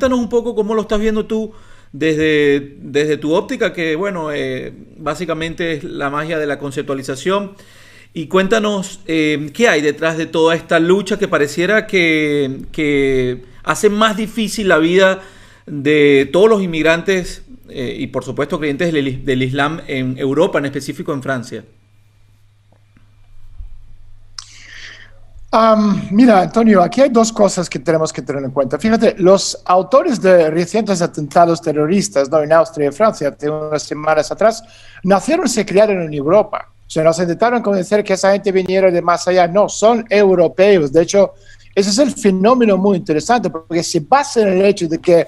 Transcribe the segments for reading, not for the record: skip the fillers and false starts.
Cuéntanos un poco cómo lo estás viendo tú desde tu óptica, que bueno, básicamente es la magia de la conceptualización. Y cuéntanos qué hay detrás de toda esta lucha que pareciera que hace más difícil la vida de todos los inmigrantes y por supuesto creyentes del Islam en Europa, en específico en Francia. Mira, Antonio, aquí hay dos cosas que tenemos que tener en cuenta. Fíjate, los autores de recientes atentados terroristas, ¿no?, en Austria y Francia, de unas semanas atrás, nacieron y se criaron en Europa. O sea, nos intentaron convencer que esa gente viniera de más allá. No, son europeos. De hecho, ese es el fenómeno muy interesante, porque se basa en el hecho de que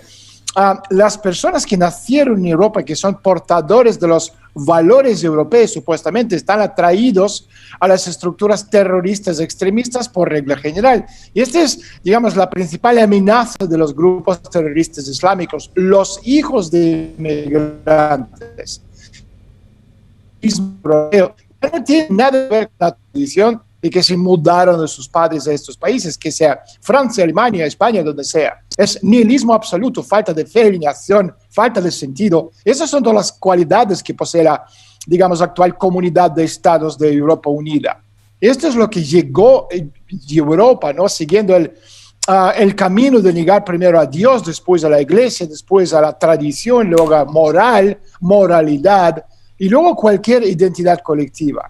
las personas que nacieron en Europa, que son portadores de los valores europeos, supuestamente están atraídos a las estructuras terroristas extremistas por regla general. Y esta es, digamos, la principal amenaza de los grupos terroristas islámicos, los hijos de inmigrantes. No tiene nada que ver con la tradición de que se mudaron de sus padres a estos países, que sea Francia, Alemania, España, donde sea. Es nihilismo absoluto, falta de fe, alineación, falta de sentido. Esas son todas las cualidades que posee la, digamos, actual comunidad de estados de Europa Unida. Esto es lo que llegó de Europa, ¿no?, siguiendo el camino de negar primero a Dios, después a la iglesia, después a la tradición, luego a moralidad y luego cualquier identidad colectiva.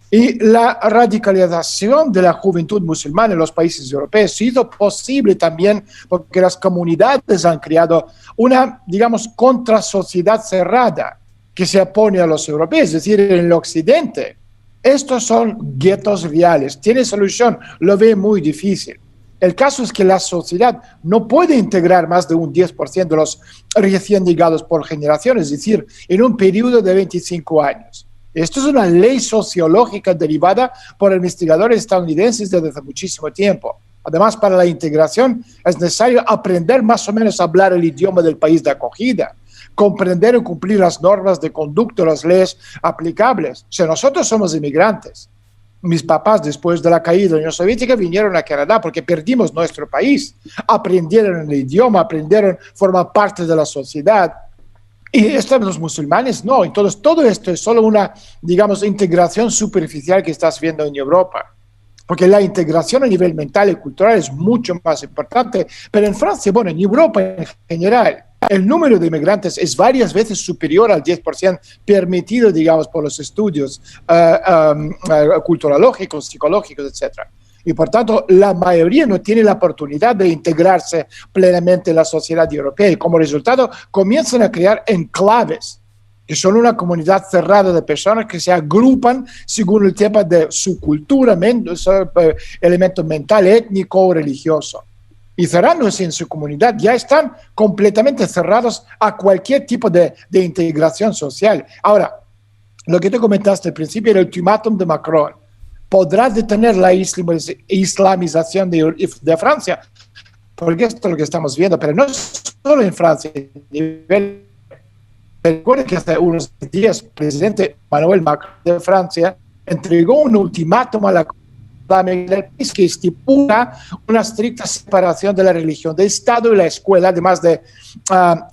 Y la radicalización de la juventud musulmana en los países europeos ha sido posible también porque las comunidades han creado una, digamos, contrasociedad cerrada que se opone a los europeos, es decir, en el occidente. Estos son guetos reales. ¿Tiene solución? Lo ve muy difícil. El caso es que la sociedad no puede integrar más de un 10% de los recién llegados por generación, es decir, en un periodo de 25 años. Esto es una ley sociológica derivada por investigadores estadounidenses desde hace muchísimo tiempo. Además, para la integración es necesario aprender más o menos a hablar el idioma del país de acogida, comprender y cumplir las normas de conducta, las leyes aplicables. O sea, nosotros somos inmigrantes. Mis papás, después de la caída de la Unión Soviética, vinieron a Canadá porque perdimos nuestro país. Aprendieron el idioma, aprendieron a formar parte de la sociedad. Y los musulmanes no. Entonces, todo esto es solo una, digamos, integración superficial que estás viendo en Europa. Porque la integración a nivel mental y cultural es mucho más importante. Pero en Francia, bueno, en Europa en general, el número de inmigrantes es varias veces superior al 10% permitido, digamos, por los estudios culturológicos, psicológicos, etc. Y por tanto, la mayoría no tiene la oportunidad de integrarse plenamente en la sociedad europea. Y como resultado, comienzan a crear enclaves, que son una comunidad cerrada de personas que se agrupan según el tema de su cultura, elemento mental, étnico o religioso. Y cerrándose en su comunidad, ya están completamente cerrados a cualquier tipo de integración social. Ahora, lo que tú comentaste al principio, el ultimátum de Macron, podrá detener la islamización de Francia, porque esto es lo que estamos viendo, pero no solo en Francia. Recuerden que hace unos días el presidente Emmanuel Macron de Francia entregó un ultimátum a la del país que estipula una estricta separación de la religión del Estado y la escuela, además de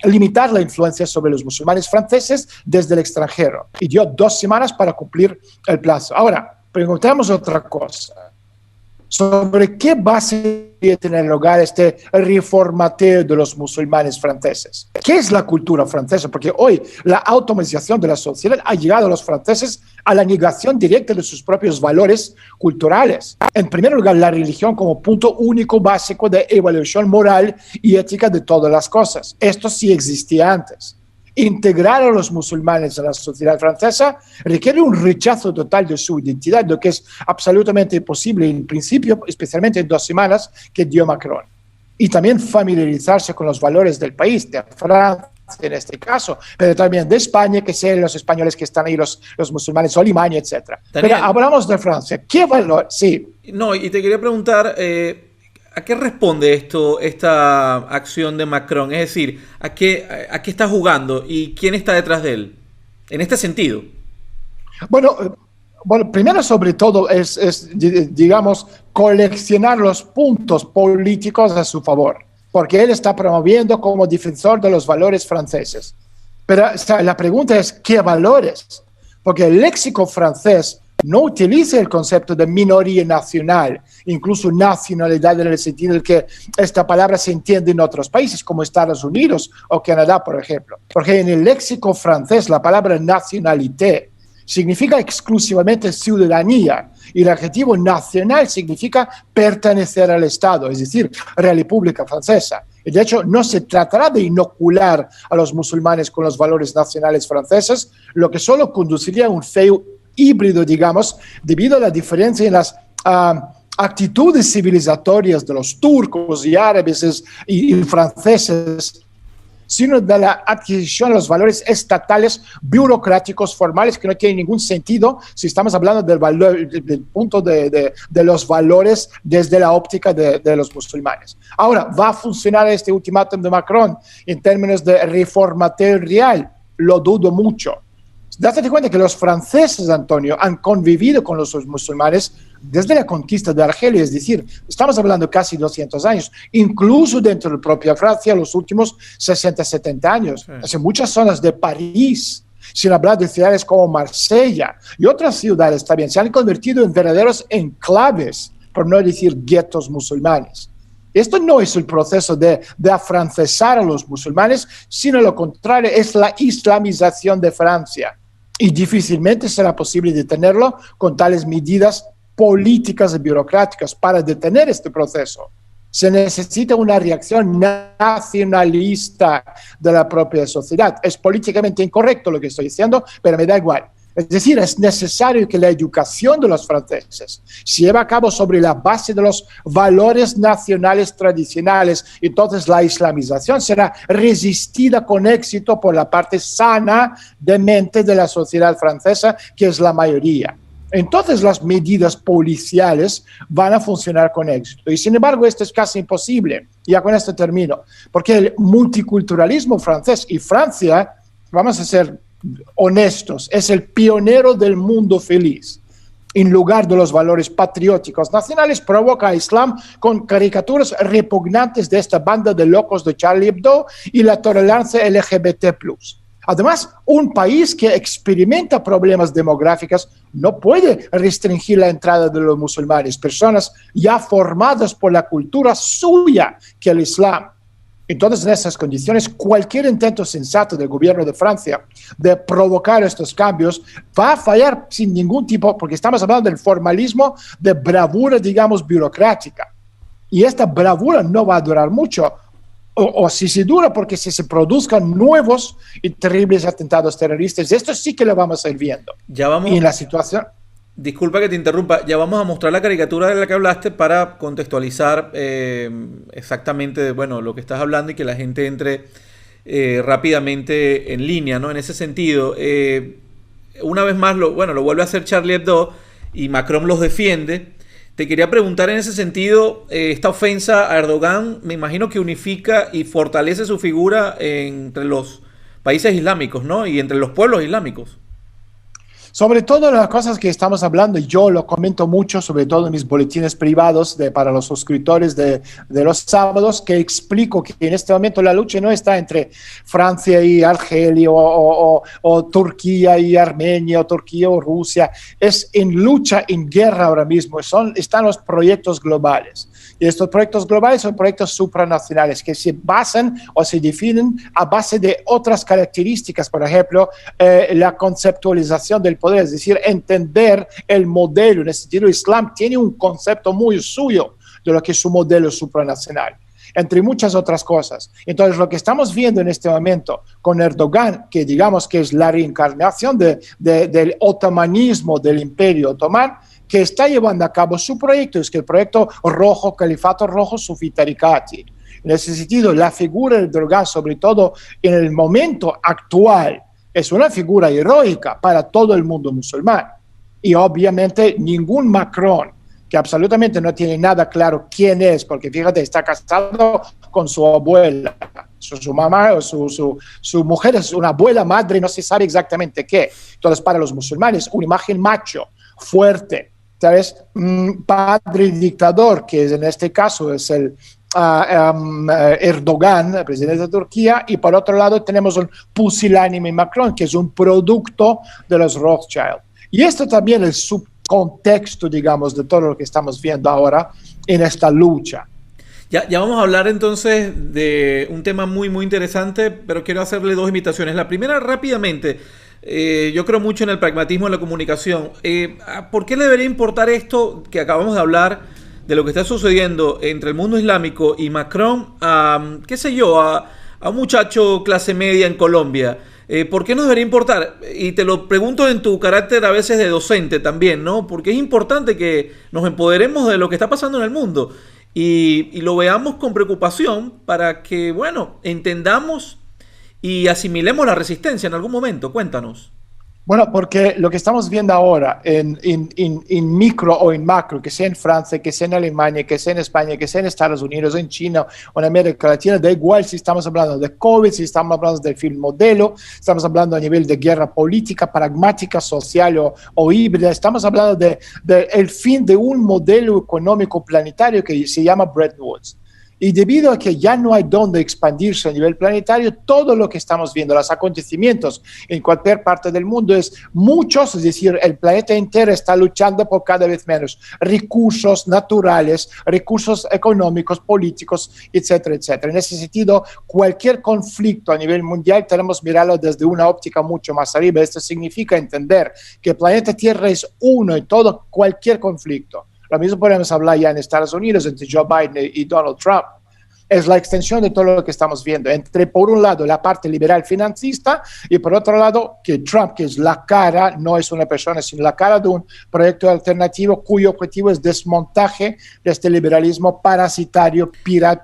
limitar la influencia sobre los musulmanes franceses desde el extranjero. Y dio 2 semanas para cumplir el plazo. Ahora, preguntamos otra cosa. ¿Sobre qué base debe tener lugar este reformateo de los musulmanes franceses? ¿Qué es la cultura francesa? Porque hoy la automatización de la sociedad ha llegado a los franceses a la negación directa de sus propios valores culturales. En primer lugar, la religión como punto único básico de evaluación moral y ética de todas las cosas. Esto sí existía antes. Integrar a los musulmanes en la sociedad francesa requiere un rechazo total de su identidad, lo que es absolutamente imposible en principio, especialmente en 2 semanas que dio Macron. Y también familiarizarse con los valores del país, de Francia en este caso, pero también de España, que sean los españoles que están ahí, los musulmanes, o Alemania, etc. Pero hablamos de Francia. ¿Qué valor? Sí. No, y te quería preguntar, ¿a qué responde esta acción de Macron? Es decir, ¿a qué está jugando y quién está detrás de él? En este sentido. Bueno, primero sobre todo es, digamos, coleccionar los puntos políticos a su favor. porque él está promoviendo como defensor de los valores franceses. Pero o sea, la pregunta es, ¿qué valores? Porque el léxico francés no utiliza el concepto de minoría nacional, incluso nacionalidad en el sentido de que esta palabra se entiende en otros países como Estados Unidos o Canadá, por ejemplo. Porque en el léxico francés la palabra nationalité significa exclusivamente ciudadanía y el adjetivo nacional significa pertenecer al Estado, es decir, República Francesa. Y de hecho, no se tratará de inocular a los musulmanes con los valores nacionales franceses, lo que solo conduciría a un feo híbrido, digamos, debido a la diferencia en las actitudes civilizatorias de los turcos y árabes y franceses, sino de la adquisición de los valores estatales, burocráticos, formales, que no tienen ningún sentido si estamos hablando del punto de los valores desde la óptica de los musulmanes. Ahora, ¿va a funcionar este ultimátum de Macron en términos de reforma territorial? Lo dudo mucho. Date cuenta que los franceses, Antonio, han convivido con los musulmanes desde la conquista de Argelia, es decir, estamos hablando casi 200 años, incluso dentro de la propia Francia, los últimos 60, 70 años. Sí. En muchas zonas de París, sin hablar de ciudades como Marsella y otras ciudades también, se han convertido en verdaderos enclaves, por no decir guetos musulmanes. Esto no es el proceso de afrancesar a los musulmanes, sino lo contrario, es la islamización de Francia. Y difícilmente será posible detenerlo con tales medidas políticas y burocráticas para detener este proceso. Se necesita una reacción nacionalista de la propia sociedad. Es políticamente incorrecto lo que estoy diciendo, pero me da igual. Es decir, es necesario que la educación de los franceses se lleve a cabo sobre la base de los valores nacionales tradicionales. Entonces la islamización será resistida con éxito por la parte sana de mente de la sociedad francesa, que es la mayoría. Entonces las medidas policiales van a funcionar con éxito. Y sin embargo, esto es casi imposible. Ya con esto termino. Porque el multiculturalismo francés y Francia, vamos a ser honestos, es el pionero del mundo feliz. En lugar de los valores patrióticos nacionales, provoca a Islam con caricaturas repugnantes de esta banda de locos de Charlie Hebdo y la tolerancia LGBT+. Además, un país que experimenta problemas demográficos no puede restringir la entrada de los musulmanes, personas ya formadas por la cultura suya que el Islam. Entonces, en esas condiciones, cualquier intento sensato del gobierno de Francia de provocar estos cambios va a fallar sin ningún tipo, porque estamos hablando del formalismo de bravura, digamos, burocrática. Y esta bravura no va a durar mucho, o si se dura, porque si se produzcan nuevos y terribles atentados terroristas, esto sí que lo vamos a ir viendo. Ya vamos. Y en la situación... Disculpa que te interrumpa, ya vamos a mostrar la caricatura de la que hablaste para contextualizar exactamente, bueno, lo que estás hablando y que la gente entre rápidamente en línea, ¿no? En ese sentido, una vez más, lo vuelve a hacer Charlie Hebdo y Macron los defiende. Te quería preguntar en ese sentido, esta ofensa a Erdogan, me imagino que unifica y fortalece su figura entre los países islámicos, ¿no? Y entre los pueblos islámicos. Sobre todo las cosas que estamos hablando, yo lo comento mucho, sobre todo en mis boletines privados para los suscriptores de los sábados, que explico que en este momento la lucha no está entre Francia y Argelia o Turquía y Armenia o Turquía o Rusia, es en lucha, en guerra ahora mismo, están los proyectos globales. Y estos proyectos globales son proyectos supranacionales que se basan o se definen a base de otras características, por ejemplo, la conceptualización del poder, es decir, entender el modelo. En ese sentido, Islam tiene un concepto muy suyo de lo que es su modelo supranacional, entre muchas otras cosas. Entonces, lo que estamos viendo en este momento con Erdogan, que digamos que es la reencarnación del otomanismo del Imperio Otomán, que está llevando a cabo su proyecto, es que el proyecto rojo, Califato Rojo Sufi Tarikati. En ese sentido, la figura de Erdogan, sobre todo en el momento actual, es una figura heroica para todo el mundo musulmán. Y obviamente ningún Macron, que absolutamente no tiene nada claro quién es, porque fíjate, está casado con su abuela, su mamá o su mujer es una abuela, madre, no se sabe exactamente qué. Entonces, para los musulmanes, una imagen macho, fuerte, ¿sabes? Padre dictador, que en este caso es Erdogan, el presidente de Turquía, y por otro lado tenemos un pusilánime Macron, que es un producto de los Rothschild. Y esto también es el subcontexto, digamos, de todo lo que estamos viendo ahora en esta lucha. Ya vamos a hablar entonces de un tema muy, muy interesante, pero quiero hacerle dos invitaciones. La primera, rápidamente, yo creo mucho en el pragmatismo de la comunicación. ¿Por qué le debería importar esto que acabamos de hablar de lo que está sucediendo entre el mundo islámico y Macron qué sé yo, a un muchacho clase media en Colombia? ¿Por qué nos debería importar? Y te lo pregunto en tu carácter a veces de docente también, ¿no? Porque es importante que nos empoderemos de lo que está pasando en el mundo y lo veamos con preocupación para que, bueno, entendamos y asimilemos la resistencia en algún momento. Cuéntanos. Bueno, porque lo que estamos viendo ahora en micro o en macro, que sea en Francia, que sea en Alemania, que sea en España, que sea en Estados Unidos, en China o en América Latina, da igual si estamos hablando de COVID, si estamos hablando del film modelo, estamos hablando a nivel de guerra política, pragmática, social o híbrida, estamos hablando de el fin de un modelo económico planetario que se llama Bretton Woods. Y debido a que ya no hay dónde expandirse a nivel planetario, todo lo que estamos viendo, los acontecimientos en cualquier parte del mundo es muchos, es decir, el planeta entero está luchando por cada vez menos recursos naturales, recursos económicos, políticos, etcétera, etcétera. En ese sentido, cualquier conflicto a nivel mundial tenemos que mirarlo desde una óptica mucho más arriba. Esto significa entender que el planeta Tierra es uno y todo, cualquier conflicto. Lo mismo podemos hablar ya en Estados Unidos entre Joe Biden y Donald Trump. Es la extensión de todo lo que estamos viendo, entre por un lado la parte liberal financista y por otro lado que Trump, que es la cara, no es una persona, sino la cara de un proyecto alternativo cuyo objetivo es desmontaje de este liberalismo parasitario,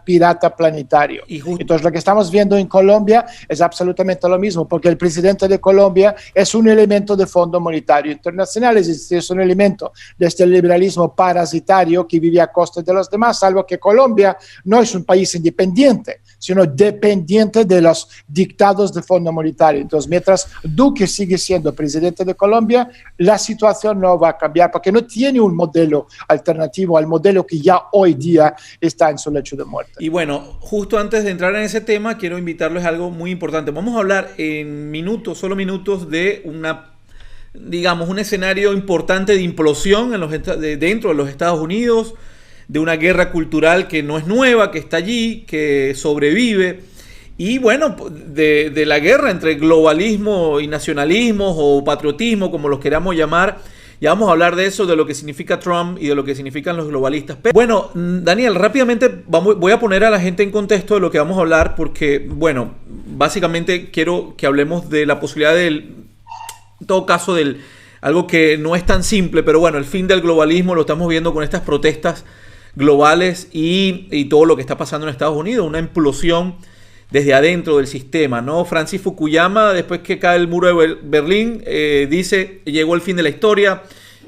pirata planetario. Entonces lo que estamos viendo en Colombia es absolutamente lo mismo, porque el presidente de Colombia es un elemento del Fondo Monetario Internacional, es decir, es un elemento de este liberalismo parasitario que vive a costa de los demás, salvo que Colombia no es un país independiente, sino dependiente de los dictados del Fondo Monetario. Entonces, mientras Duque sigue siendo presidente de Colombia, la situación no va a cambiar porque no tiene un modelo alternativo al modelo que ya hoy día está en su lecho de muerte. Y bueno, justo antes de entrar en ese tema, quiero invitarles a algo muy importante. Vamos a hablar en minutos, solo minutos, de digamos, un escenario importante de implosión dentro de los Estados Unidos, de una guerra cultural que no es nueva, que está allí, que sobrevive, y bueno, de la guerra entre globalismo y nacionalismo o patriotismo, como los queramos llamar. Ya vamos a hablar de eso, de lo que significa Trump y de lo que significan los globalistas. Pero, bueno, Daniel, rápidamente voy a poner a la gente en contexto de lo que vamos a hablar, porque, bueno, básicamente quiero que hablemos de la posibilidad en todo caso, algo que no es tan simple, pero bueno, el fin del globalismo lo estamos viendo con estas protestas globales y todo lo que está pasando en Estados Unidos, una implosión desde adentro del sistema, ¿no? Francis Fukuyama, después que cae el muro de Berlín, dice, llegó el fin de la historia,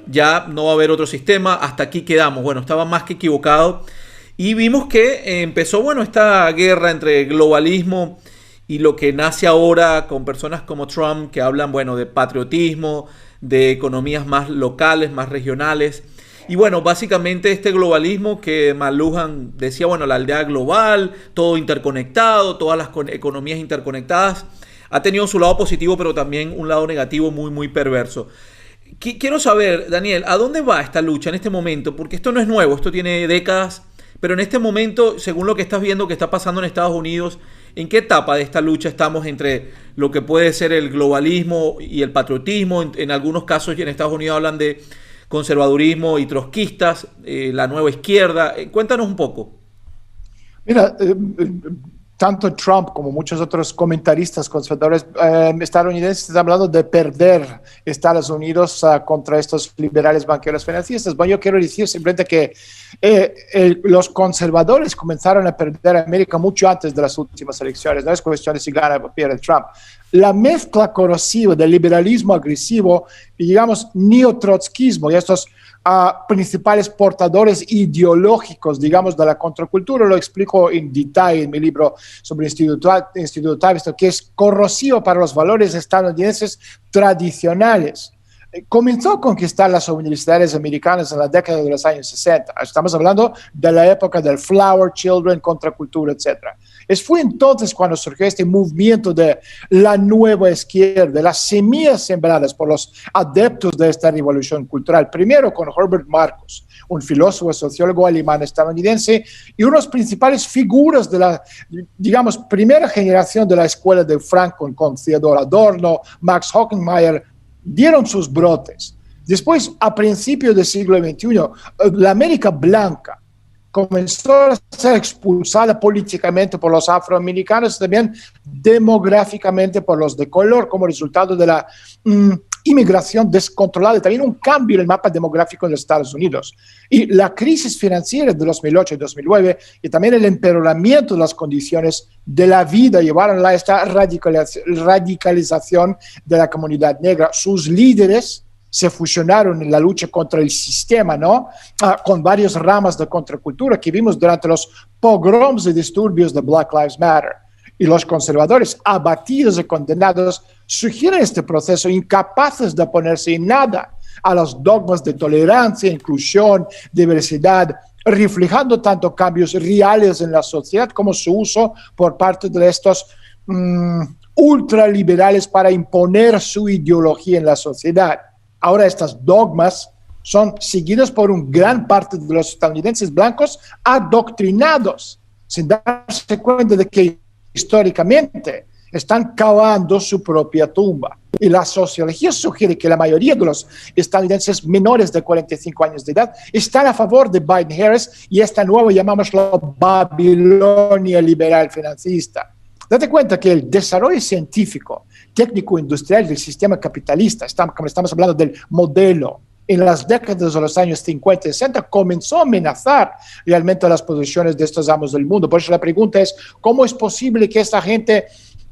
ya no va a haber otro sistema, hasta aquí quedamos. Bueno, estaba más que equivocado y vimos que empezó, bueno, esta guerra entre globalismo y lo que nace ahora con personas como Trump que hablan, bueno, de patriotismo, de economías más locales, más regionales. Y bueno, básicamente este globalismo que McLuhan decía, bueno, la aldea global, todo interconectado, todas las economías interconectadas, ha tenido su lado positivo, pero también un lado negativo muy, muy perverso. Quiero saber, Daniel, ¿a dónde va esta lucha en este momento? Porque esto no es nuevo, esto tiene décadas, pero en este momento, según lo que estás viendo que está pasando en Estados Unidos, ¿en qué etapa de esta lucha estamos entre lo que puede ser el globalismo y el patriotismo? En algunos casos en Estados Unidos hablan de conservadurismo y trotskistas, la nueva izquierda. Cuéntanos un poco. Mira, tanto Trump como muchos otros comentaristas conservadores estadounidenses están hablando de perder Estados Unidos contra estos liberales banqueros financistas. Bueno, yo quiero decir simplemente que los conservadores comenzaron a perder a América mucho antes de las últimas elecciones. No es cuestión de si gana o pierde Trump. La mezcla corrosiva del liberalismo agresivo y, digamos, neotrotskismo y estos principales portadores ideológicos, digamos, de la contracultura, lo explico en detalle en mi libro sobre Instituto Tavistock, que es corrosivo para los valores estadounidenses tradicionales. comenzó a conquistar las universidades americanas en la década de los años 60. Estamos hablando de la época del Flower Children, contracultura, etc. Fue entonces cuando surgió este movimiento de la nueva izquierda, las semillas sembradas por los adeptos de esta revolución cultural. Primero con Herbert Marcuse, un filósofo sociólogo alemán estadounidense y unas principales figuras de la, digamos, primera generación de la escuela de Frankfurt, con Theodor Adorno, Max Hockenmeier, dieron sus brotes. Después, a principios del siglo XXI, la América blanca comenzó a ser expulsada políticamente por los afroamericanos, también demográficamente por los de color, como resultado de la inmigración descontrolada y también un cambio en el mapa demográfico de los Estados Unidos. Y la crisis financiera de 2008 y 2009 y también el empeoramiento de las condiciones de la vida llevaron a esta radicalización de la comunidad negra. Sus líderes se fusionaron en la lucha contra el sistema, ¿no? Con varias ramas de contracultura que vimos durante los pogroms y disturbios de Black Lives Matter. Y los conservadores, abatidos y condenados, sugieren este proceso incapaces de oponerse en nada a los dogmas de tolerancia, inclusión, diversidad, reflejando tanto cambios reales en la sociedad como su uso por parte de estos ultraliberales para imponer su ideología en la sociedad. Ahora estos dogmas son seguidos por una gran parte de los estadounidenses blancos adoctrinados, sin darse cuenta de que históricamente están cavando su propia tumba. Y la sociología sugiere que la mayoría de los estadounidenses menores de 45 años de edad están a favor de Biden-Harris y esta nueva, llamámoslo, Babilonia liberal financista. Date cuenta que el desarrollo científico, técnico, industrial del sistema capitalista, como estamos hablando del modelo, en las décadas de los años 50 y 60 comenzó a amenazar realmente las posiciones de estos amos del mundo. Por eso la pregunta es, ¿cómo es posible que esta gente,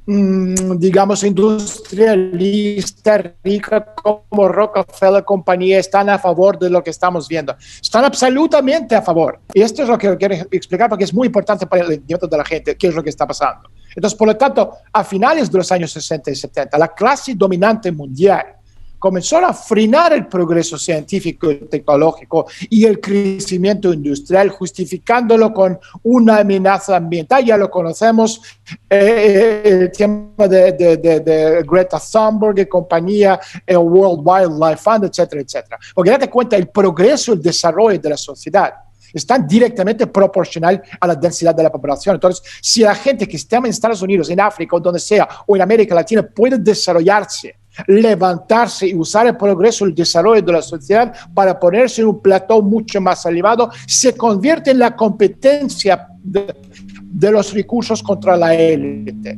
digamos, industrialista, rica como Rockefeller compañía, están a favor de lo que estamos viendo? Están absolutamente a favor. Y esto es lo que quiero explicar porque es muy importante para el entendimiento de la gente, qué es lo que está pasando. Entonces, por lo tanto, a finales de los años 60 y 70, la clase dominante mundial comenzó a frenar el progreso científico y tecnológico y el crecimiento industrial, justificándolo con una amenaza ambiental. Ya lo conocemos, el tema de Greta Thunberg y compañía, el World Wildlife Fund, etcétera, etcétera. Porque date cuenta, el progreso y el desarrollo de la sociedad están directamente proporcional a la densidad de la población. Entonces, si la gente que está en Estados Unidos, en África o donde sea, o en América Latina, puede desarrollarse, levantarse y usar el progreso y el desarrollo de la sociedad para ponerse en un plató mucho más elevado, se convierte en la competencia de los recursos contra la élite.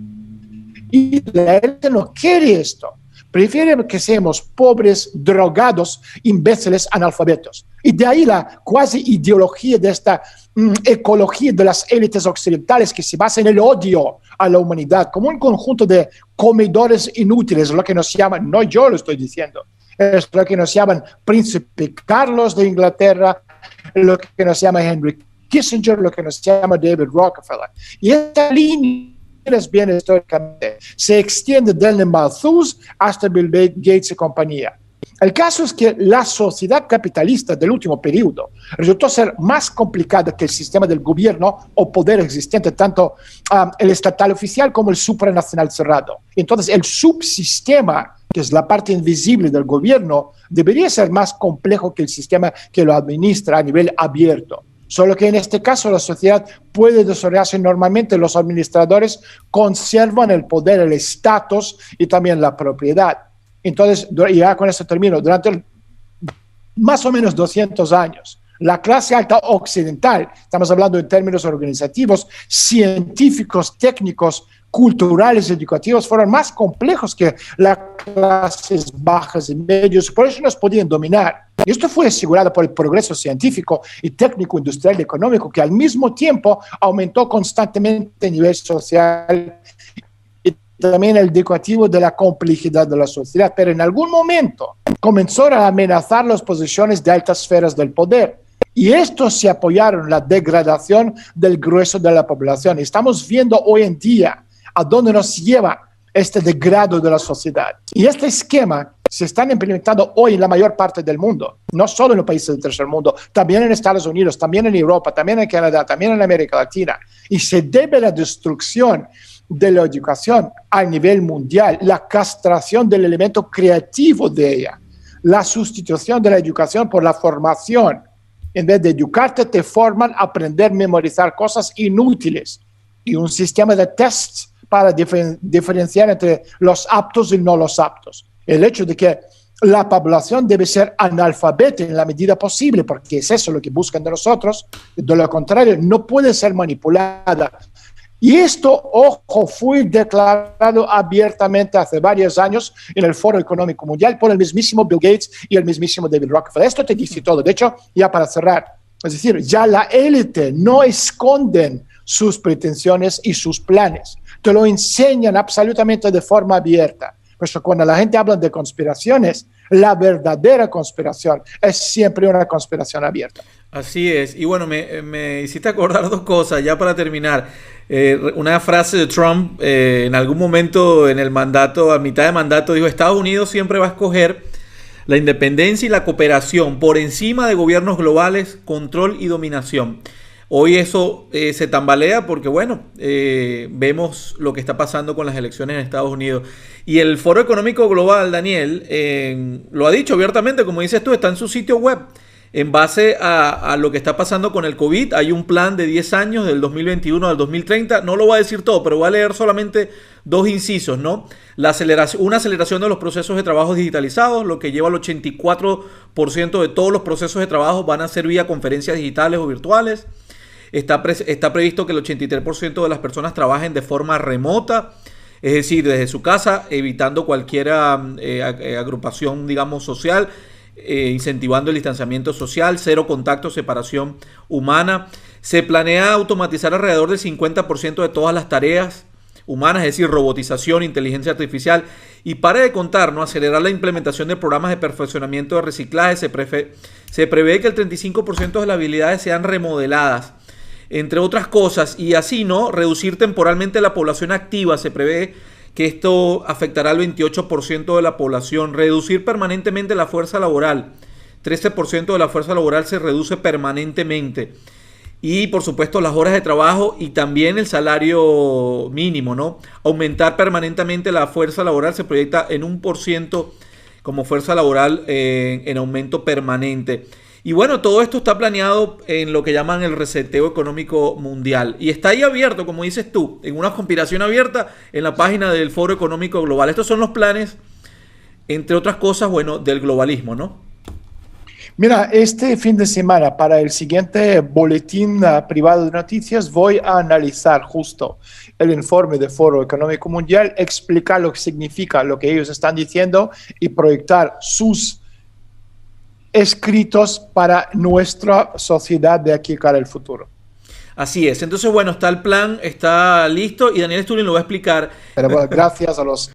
Y la élite no quiere esto. Prefiere que seamos pobres, drogados, imbéciles, analfabetos. Y de ahí la cuasi ideología de esta ecología de las élites occidentales que se basa en el odio a la humanidad, como un conjunto de comedores inútiles, lo que nos llaman, no yo lo estoy diciendo, es lo que nos llaman Príncipe Carlos de Inglaterra, lo que nos llama Henry Kissinger, lo que nos llama David Rockefeller. Y esta línea bien históricamente se extiende desde Malthus hasta Bill Gates y compañía. El caso es que la sociedad capitalista del último periodo resultó ser más complicada que el sistema del gobierno o poder existente, tanto el estatal oficial como el supranacional cerrado. Entonces, el subsistema, que es la parte invisible del gobierno, debería ser más complejo que el sistema que lo administra a nivel abierto. Solo que en este caso la sociedad puede desarrollarse normalmente, los administradores conservan el poder, el estatus y también la propiedad. Entonces, y ya con esto termino, durante más o menos 200 años, la clase alta occidental, estamos hablando en términos organizativos, científicos, técnicos, culturales, educativos, fueron más complejos que las clases bajas y medios, por eso nos podían dominar. Y esto fue asegurado por el progreso científico y técnico, industrial y económico, que al mismo tiempo aumentó constantemente el nivel social y también el educativo de la complejidad de la sociedad. Pero en algún momento comenzó a amenazar las posiciones de altas esferas del poder. Y estos se apoyaron en la degradación del grueso de la población. Estamos viendo hoy en día a dónde nos lleva este degrado de la sociedad. Y este esquema se está implementando hoy en la mayor parte del mundo, no solo en los países del tercer mundo, también en Estados Unidos, también en Europa, también en Canadá, también en América Latina. Y se debe a la destrucción de la educación a nivel mundial, la castración del elemento creativo de ella, la sustitución de la educación por la formación. En vez de educarte, te forman a aprender a memorizar cosas inútiles y un sistema de tests para diferenciar entre los aptos y no los aptos. El hecho de que la población debe ser analfabeta en la medida posible, porque es eso lo que buscan de nosotros, de lo contrario, no puede ser manipulada. Y esto, ojo, fue declarado abiertamente hace varios años en el Foro Económico Mundial por el mismísimo Bill Gates y el mismísimo David Rockefeller. Esto te dice todo. De hecho, ya para cerrar, es decir, ya la élite no esconden sus pretensiones y sus planes. Te lo enseñan absolutamente de forma abierta. Por eso cuando la gente habla de conspiraciones, la verdadera conspiración es siempre una conspiración abierta. Así es. Y bueno, me hiciste acordar dos cosas, ya para terminar. Una frase de Trump en algún momento en el mandato, a mitad de mandato, dijo: Estados Unidos siempre va a escoger la independencia y la cooperación por encima de gobiernos globales, control y dominación. Hoy eso se tambalea porque, bueno, vemos lo que está pasando con las elecciones en Estados Unidos. Y el Foro Económico Global, Daniel, lo ha dicho abiertamente, como dices tú, está en su sitio web. En base a lo que está pasando con el COVID, hay un plan de 10 años, del 2021 al 2030. No lo voy a decir todo, pero voy a leer solamente dos incisos, ¿no? Una aceleración de los procesos de trabajo digitalizados, lo que lleva al 84% de todos los procesos de trabajo van a ser vía conferencias digitales o virtuales. Está previsto que el 83% de las personas trabajen de forma remota, es decir, desde su casa, evitando cualquier agrupación, digamos, social, incentivando el distanciamiento social, cero contacto, separación humana. Se planea automatizar alrededor del 50% de todas las tareas humanas, es decir, robotización, inteligencia artificial. Y pare de contar, ¿no? Acelerar la implementación de programas de perfeccionamiento de reciclaje. Se prevé que el 35% de las habilidades sean remodeladas, entre otras cosas, y así, ¿no? Reducir temporalmente la población activa. Se prevé que esto afectará al 28% de la población. Reducir permanentemente la fuerza laboral. 13% de la fuerza laboral se reduce permanentemente. Y, por supuesto, las horas de trabajo y también el salario mínimo, ¿no? Aumentar permanentemente la fuerza laboral se proyecta en 1% como fuerza laboral en aumento permanente. Y bueno, todo esto está planeado en lo que llaman el reseteo económico mundial. Y está ahí abierto, como dices tú, en una conspiración abierta en la página del Foro Económico Global. Estos son los planes, entre otras cosas, bueno, del globalismo, ¿no? Mira, este fin de semana, para el siguiente boletín privado de noticias, voy a analizar justo el informe del Foro Económico Mundial, explicar lo que significa lo que ellos están diciendo y proyectar sus escritos para nuestra sociedad de aquí cara al futuro. Así es. Entonces, bueno, está el plan, está listo y Daniel Stulin lo va a explicar. Pero bueno, gracias a los